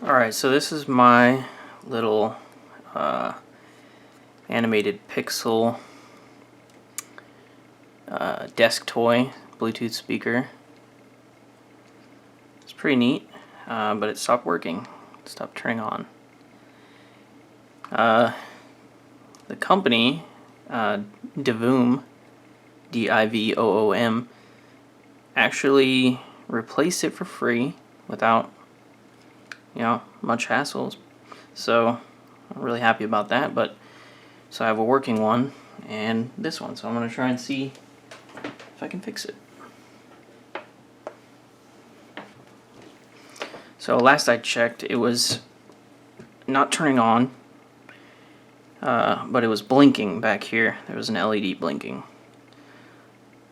Alright, so this is my little animated pixel desk toy Bluetooth speaker. It's pretty neat, but it stopped working. It stopped turning on. The company, Divoom, Divoom, actually replaced it for free without, much hassles. So I'm really happy about that. But so I have a working one and this one. So I'm gonna try and see if I can fix it. So last I checked, it was not turning on, but it was blinking back here. There was an LED blinking.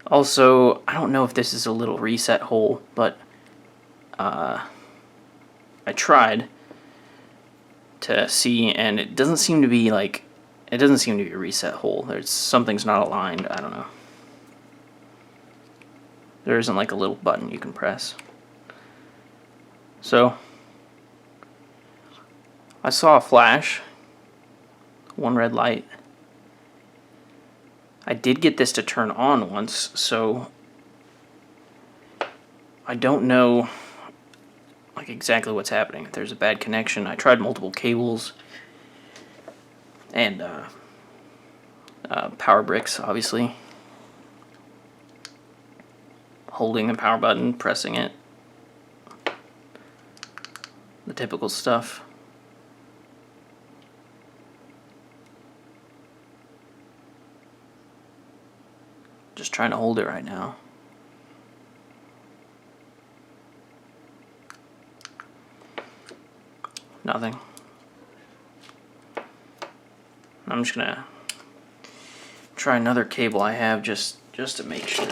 Also, I don't know if this is a little reset hole, but I tried to see, and it doesn't seem to be like, it doesn't seem to be a reset hole. There's something's not aligned. I don't know. There isn't like a little button you can press. So I saw a flash, one red light. I did get this to turn on once, so I don't know like exactly what's happening. If there's a bad connection, I tried multiple cables and power bricks, obviously. Holding the power button, pressing it. The typical stuff. Just trying to hold it right now. Nothing. I'm just gonna try another cable I have just to make sure.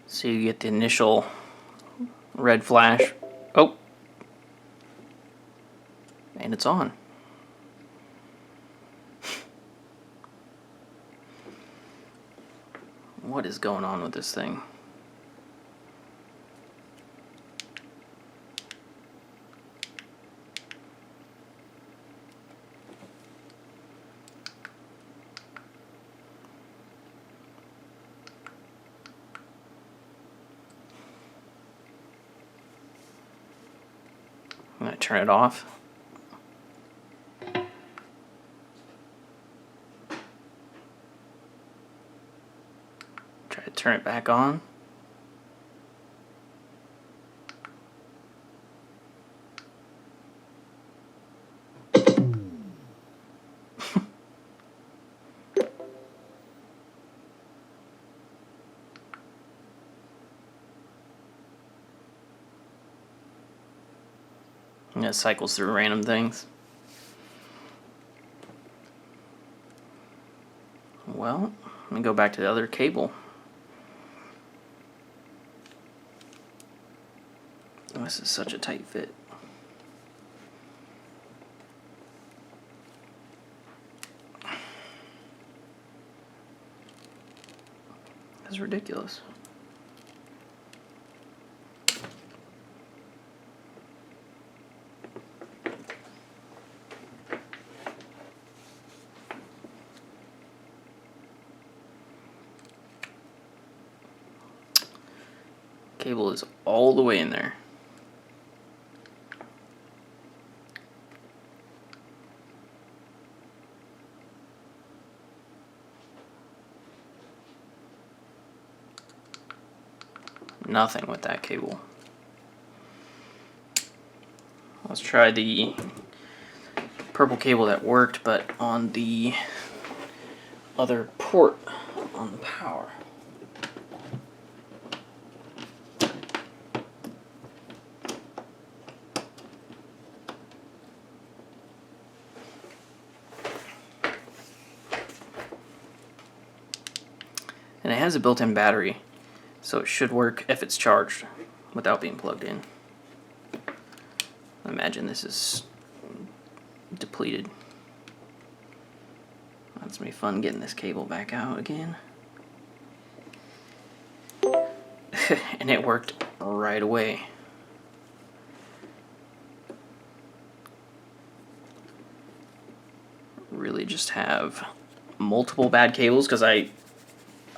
So you get the initial red flash. Oh! And it's on. What is going on with this thing? I'm going to turn it off. Try to turn it back on. And it cycles through random things. Well, let me go back to the other cable. This is such a tight fit. That's ridiculous. Cable is all the way in there. Nothing with that cable. Let's try the purple cable that worked, but on the other port on the power. And it has a built-in battery, so it should work if it's charged without being plugged in. I imagine this is depleted. That's gonna be fun getting this cable back out again. And it worked right away. Really just have multiple bad cables, because I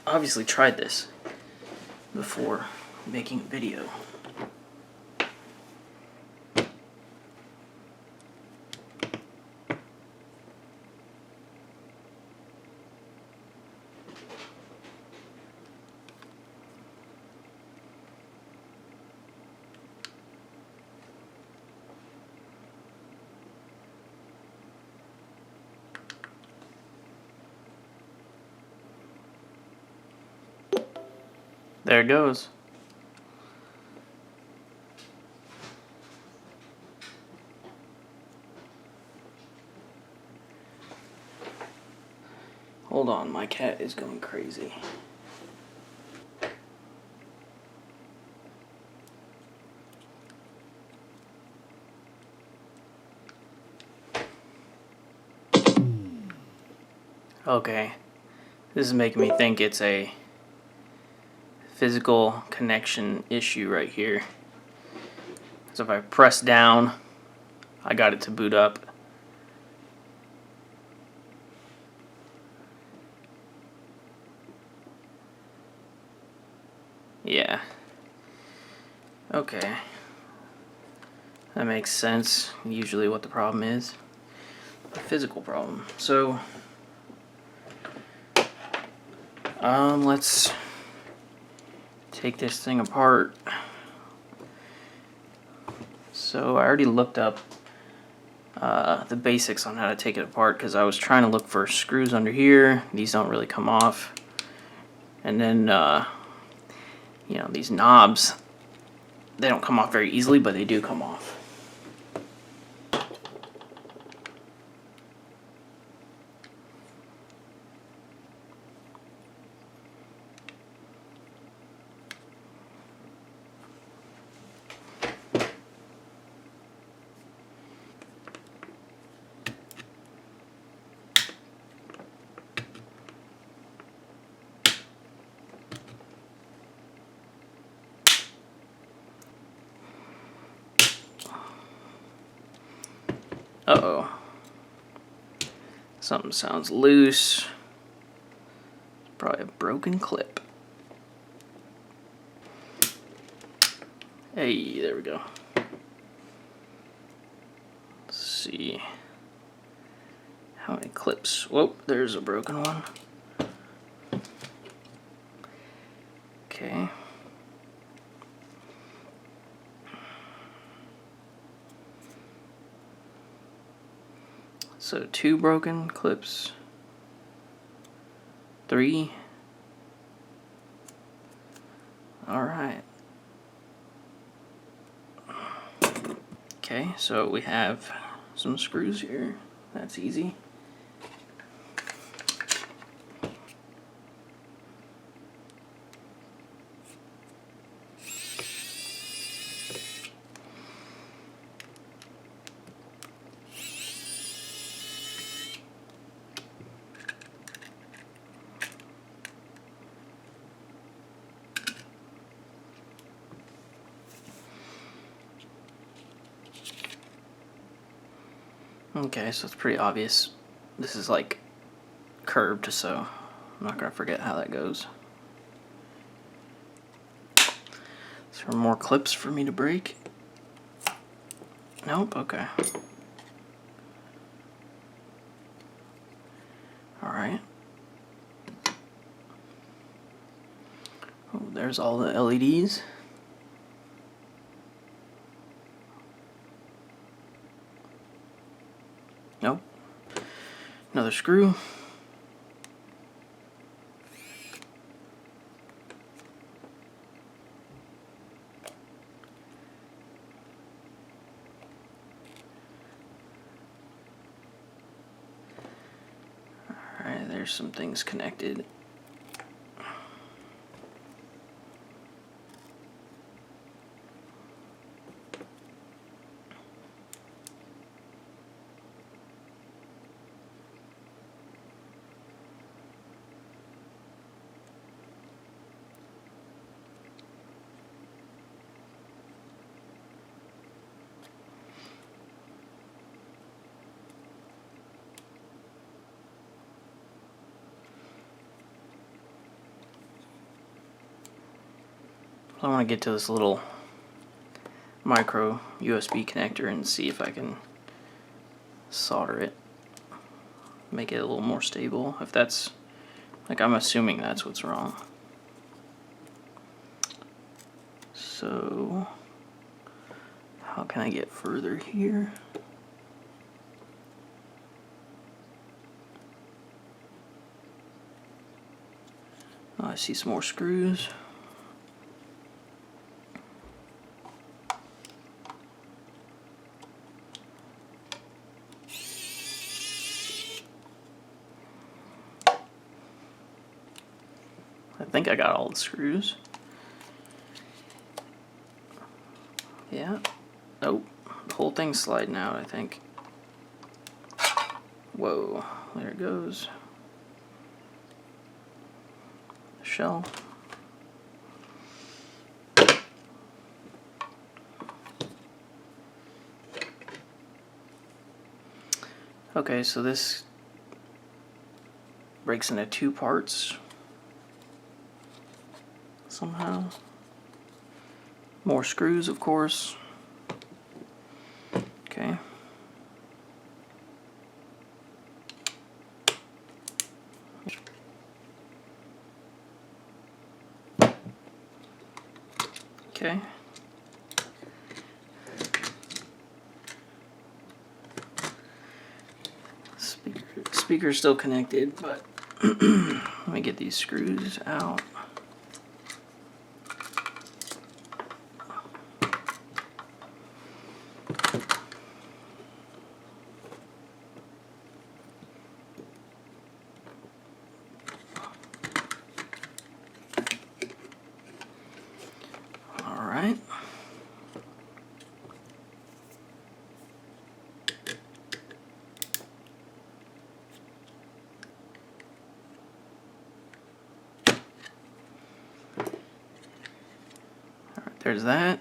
obviously tried this before making a video. There it goes. Hold on, my cat is going crazy. Okay, this is making me think it's a physical connection issue right here. So if I press down, I got it to boot up. Yeah. Okay. That makes sense. Usually what the problem is. A physical problem. So, let's take this thing apart. So I already looked up the basics on how to take it apart, because I was trying to look for screws under here. These don't really come off. And then, you know, these knobs, they don't come off very easily, but they do come off. Uh-oh. Something sounds loose. Probably a broken clip. Hey, there we go. Let's see. How many clips? Whoa, there's a broken one. Okay. So 2 broken clips. 3. All right. Okay, so we have some screws here. That's easy. Okay, so it's pretty obvious. This is like curved, so I'm not gonna forget how that goes. Is there more clips for me to break? Nope, okay. Alright. Oh, there's all the LEDs. Nope. Another screw. Alright, there's some things connected. I want to get to this little micro USB connector and see if I can solder it, make it a little more stable. If that's, like, I'm assuming that's what's wrong. So how can I get further here? Oh, I see some more screws. I think I got all the screws. Yeah. Nope. The whole thing's sliding out, I think. Whoa. There it goes. The shell. Okay, so this breaks into two parts somehow. More screws, of course. Okay. Okay. Speaker's still connected, but let me get these screws out. All right. There's that.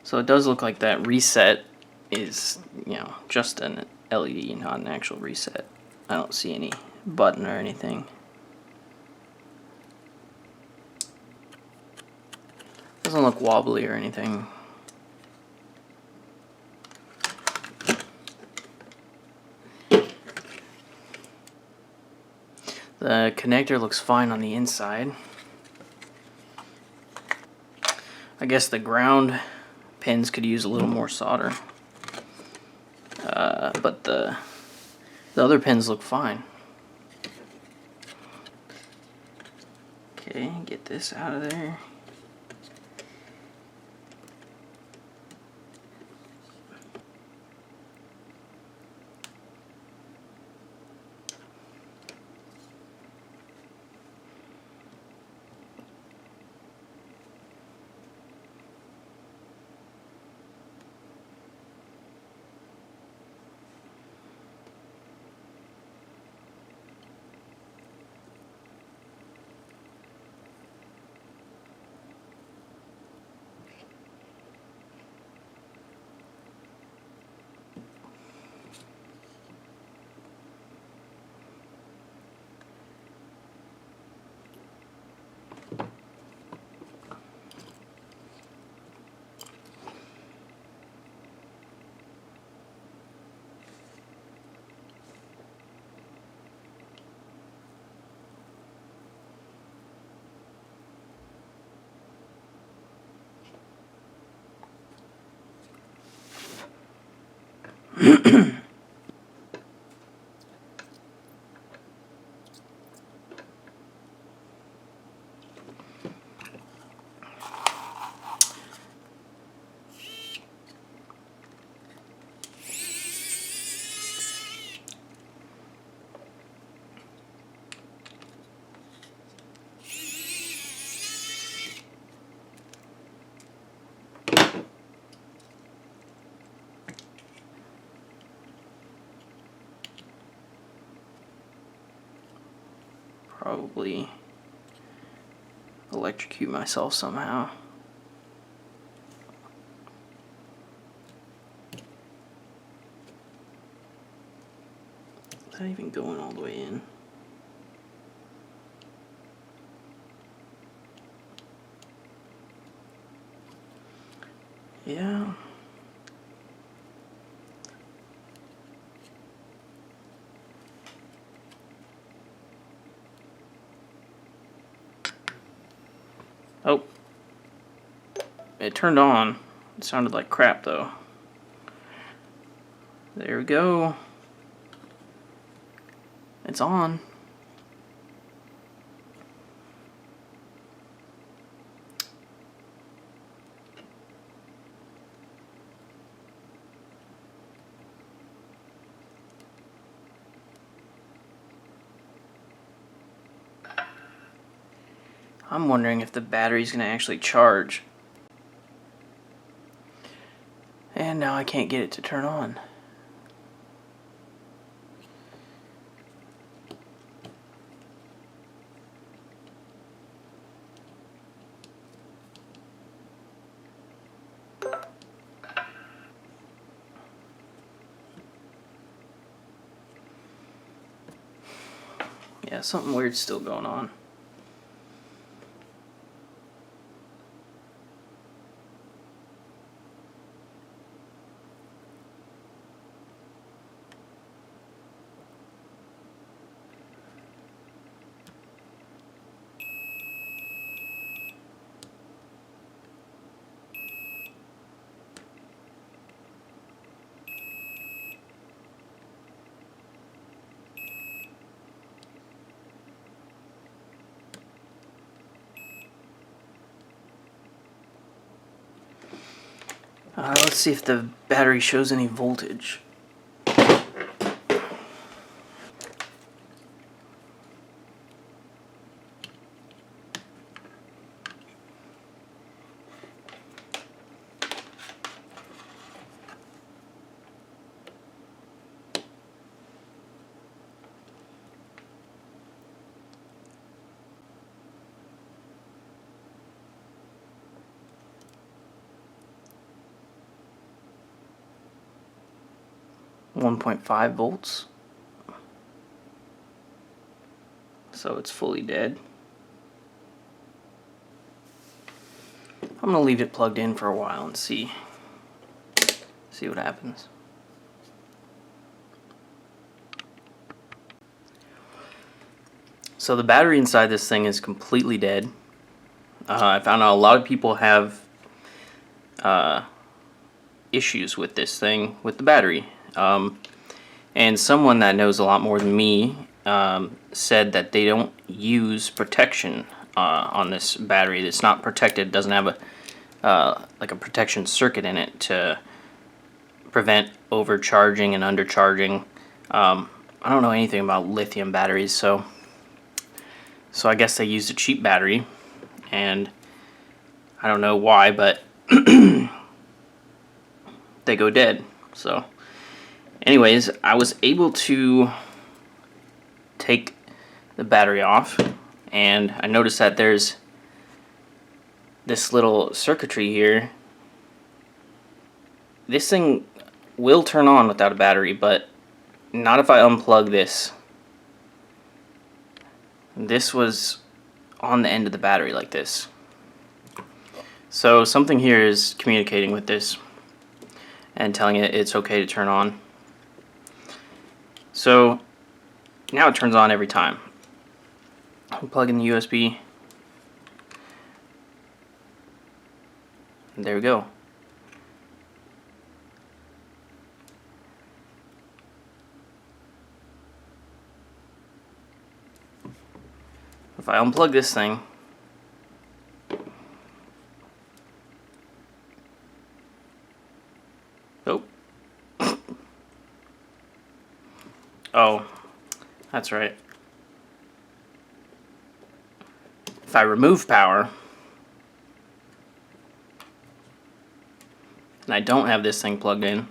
So it does look like that reset is, just an LED, not an actual reset. I don't see any button or anything. Doesn't look wobbly or anything. The connector looks fine on the inside. I guess the ground pins could use a little more solder. But the other pins look fine. Okay, get this out of there. Probably electrocute myself somehow. Is that even going all the way in? Yeah. Oh. It turned on. It sounded like crap though. There we go. It's on. I'm wondering if the battery's gonna actually charge. And now I can't get it to turn on. Yeah, something weird's still going on. Let's see if the battery shows any voltage. .5 volts. So it's fully dead. I'm gonna leave it plugged in for a while and see what happens. So the battery inside this thing is completely dead. I found out a lot of people have issues with this thing, with the battery. And someone that knows a lot more than me said that they don't use protection on this battery. It's not protected. It doesn't have like a protection circuit in it to prevent overcharging and undercharging. I don't know anything about lithium batteries, so I guess they used a cheap battery, and I don't know why, but they go dead. So anyways, I was able to take the battery off, and I noticed that there's this little circuitry here. This thing will turn on without a battery, but not if I unplug this. This was on the end of the battery like this. So something here is communicating with this and telling it it's okay to turn on. So now it turns on every time. I'll plug in the USB. And there we go. if I unplug this thing, oh, oh, that's right. If I remove power, and I don't have this thing plugged in,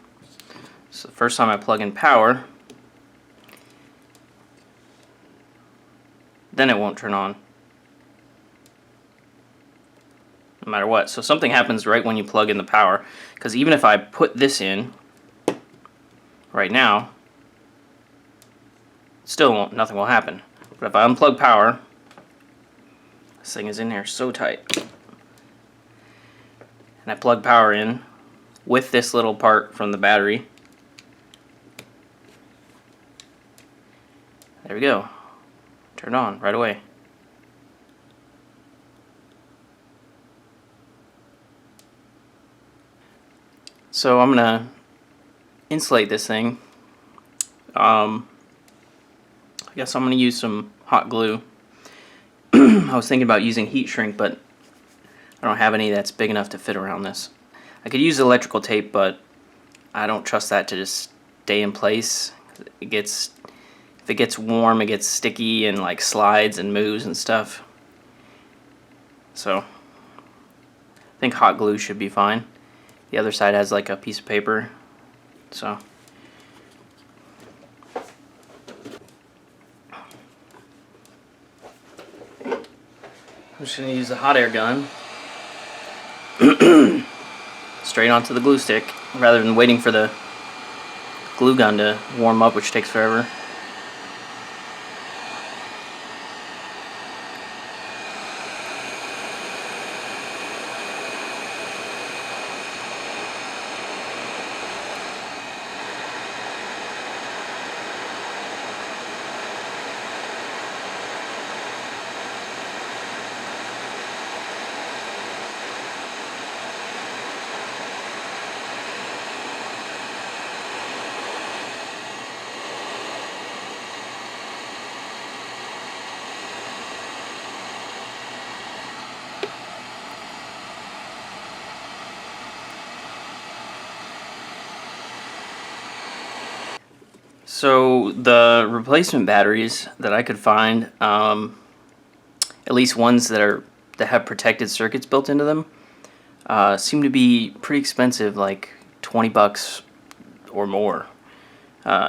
so the first time I plug in power, then it won't turn on, no matter what. So something happens right when you plug in the power, because even if I put this in right now, still won't, nothing will happen. But if I unplug power, this thing is in there so tight, and I plug power in with this little part from the battery, there we go, turned on right away. So I'm gonna insulate this thing. I guess I'm gonna use some hot glue. I was thinking about using heat shrink, but I don't have any that's big enough to fit around this. I could use electrical tape, but I don't trust that to just stay in place. If it gets warm, it gets sticky and like slides and moves and stuff. So I think hot glue should be fine. The other side has like a piece of paper, so I'm just going to use the hot air gun straight onto the glue stick rather than waiting for the glue gun to warm up, which takes forever. So the replacement batteries that I could find, at least ones that have protected circuits built into them, seem to be pretty expensive, like 20 bucks or more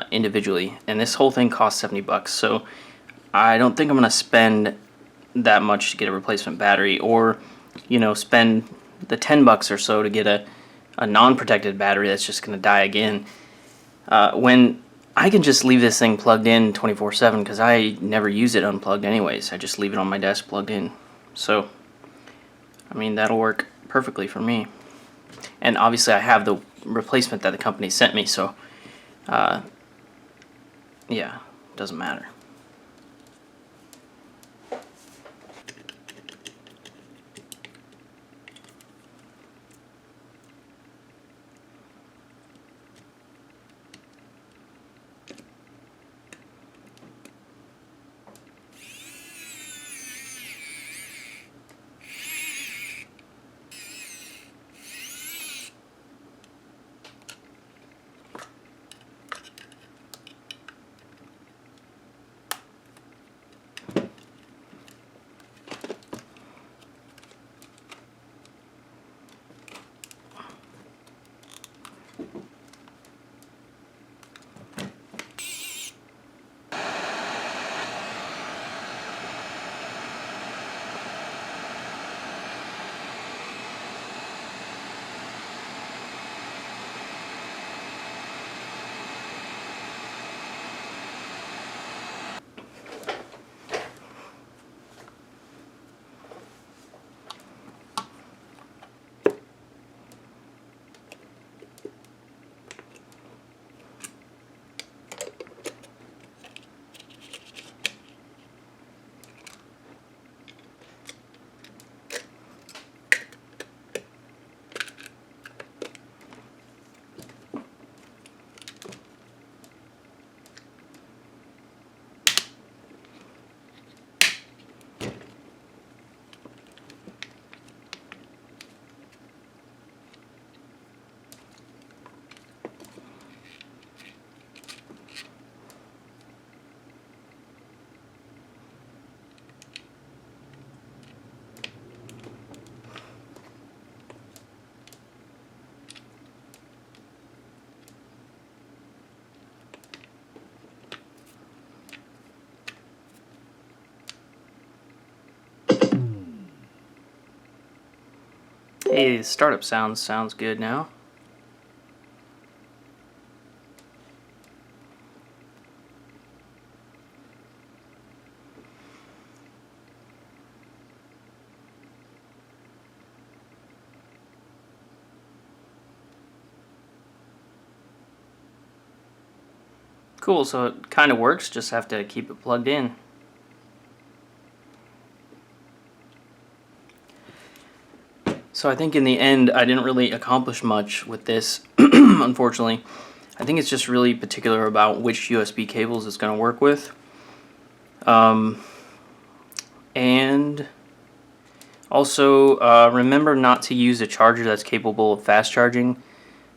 individually, and this whole thing costs 70 bucks. So I don't think I'm gonna spend that much to get a replacement battery, or spend the 10 bucks or so to get a non-protected battery that's just gonna die again, when I can just leave this thing plugged in 24/7, because I never use it unplugged anyways. I just leave it on my desk plugged in. So I mean, that'll work perfectly for me. And obviously I have the replacement that the company sent me, so yeah, doesn't matter. Hey, the startup sounds good now. Cool, so it kind of works, just have to keep it plugged in. So I think in the end I didn't really accomplish much with this, unfortunately. I think it's just really particular about which USB cables it's going to work with. And also remember not to use a charger that's capable of fast charging,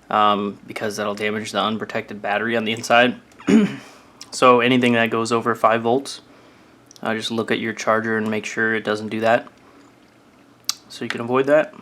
because that'll damage the unprotected battery on the inside. So anything that goes over 5 volts, just look at your charger and make sure it doesn't do that, so you can avoid that.